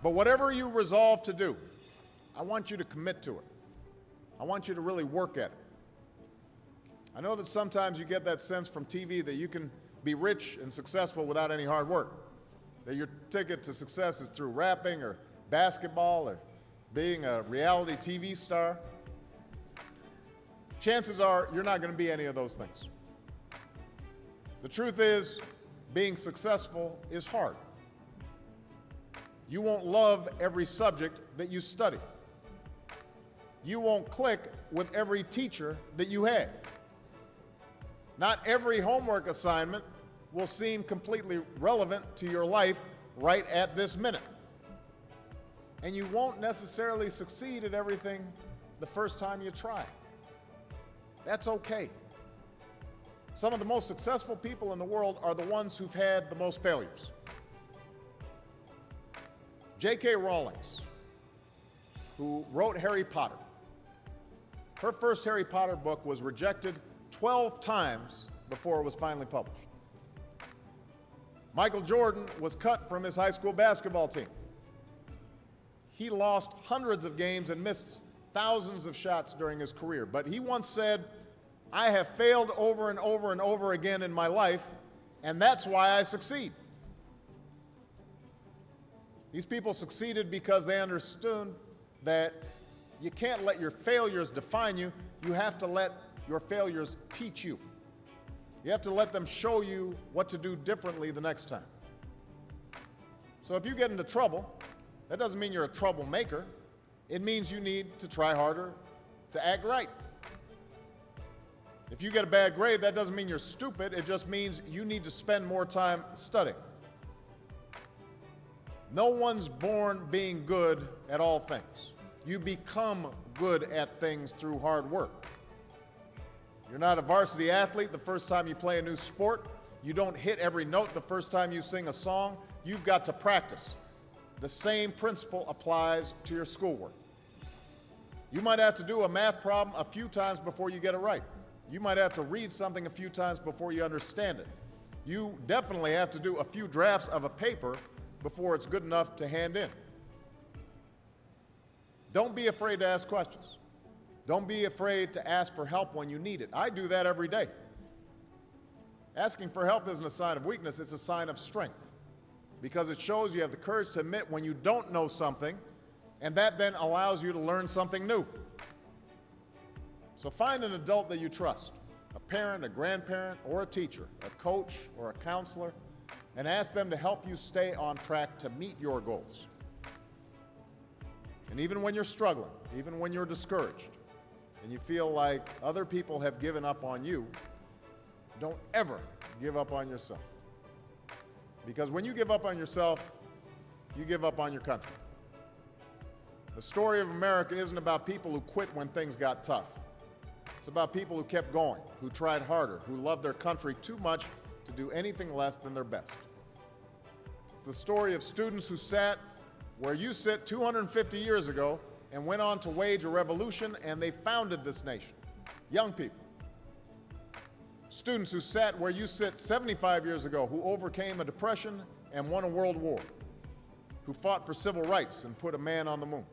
But whatever you resolve to do, I want you to commit to it. I want you to really work at it. I know that sometimes you get that sense from TV that you can be rich and successful without any hard work, that your ticket to success is through rapping or basketball or being a reality TV star. Chances are you're not going to be any of those things. The truth is, being successful is hard. You won't love every subject that you study. You won't click with every teacher that you have. Not every homework assignment will seem completely relevant to your life right at this minute. And you won't necessarily succeed at everything the first time you try. That's okay. Some of the most successful people in the world are the ones who've had the most failures. J.K. Rowling, who wrote Harry Potter, her first Harry Potter book was rejected 12 times before it was finally published. Michael Jordan was cut from his high school basketball team. He lost hundreds of games and missed thousands of shots during his career. But he once said, "I have failed over and over and over again in my life, and that's why I succeed." These people succeeded because they understood that you can't let your failures define you. You have to let your failures teach you. You have to let them show you what to do differently the next time. So if you get into trouble, that doesn't mean you're a troublemaker. It means you need to try harder to act right. If you get a bad grade, that doesn't mean you're stupid. It just means you need to spend more time studying. No one's born being good at all things. You become good at things through hard work. You're not a varsity athlete the first time you play a new sport. You don't hit every note the first time you sing a song. You've got to practice. The same principle applies to your schoolwork. You might have to do a math problem a few times before you get it right. You might have to read something a few times before you understand it. You definitely have to do a few drafts of a paper before it's good enough to hand in. Don't be afraid to ask questions. Don't be afraid to ask for help when you need it. I do that every day. Asking for help isn't a sign of weakness, it's a sign of strength, because it shows you have the courage to admit when you don't know something, and that then allows you to learn something new. So find an adult that you trust, a parent, a grandparent, or a teacher, a coach, or a counselor, and ask them to help you stay on track to meet your goals. And even when you're struggling, even when you're discouraged, and you feel like other people have given up on you, don't ever give up on yourself. Because when you give up on yourself, you give up on your country. The story of America isn't about people who quit when things got tough. It's about people who kept going, who tried harder, who loved their country too much to do anything less than their best. It's the story of students who sat where you sit 250 years ago and went on to wage a revolution, and they founded this nation. Young people. Students who sat where you sit 75 years ago, who overcame a depression and won a world war, who fought for civil rights and put a man on the moon.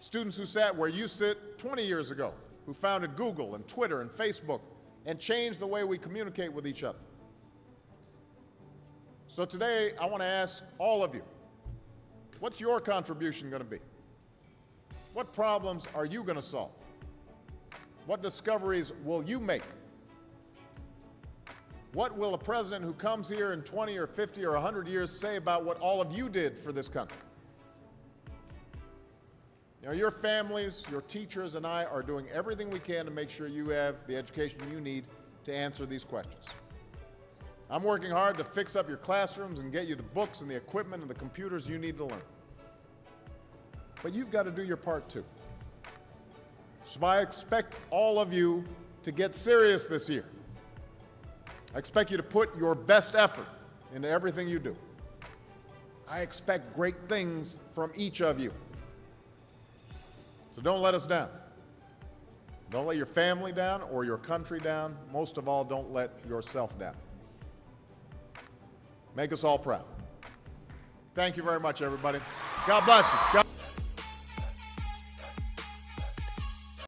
Students who sat where you sit 20 years ago, who founded Google and Twitter and Facebook and changed the way we communicate with each other. So today, I want to ask all of you, what's your contribution going to be? What problems are you going to solve? What discoveries will you make? What will a president who comes here in 20 or 50 or 100 years say about what all of you did for this country? You know, your families, your teachers, and I are doing everything we can to make sure you have the education you need to answer these questions. I'm working hard to fix up your classrooms and get you the books and the equipment and the computers you need to learn. But you've got to do your part too. So I expect all of you to get serious this year. I expect you to put your best effort into everything you do. I expect great things from each of you. So don't let us down. Don't let your family down or your country down. Most of all, don't let yourself down. Make us all proud. Thank you very much, everybody. God bless you. God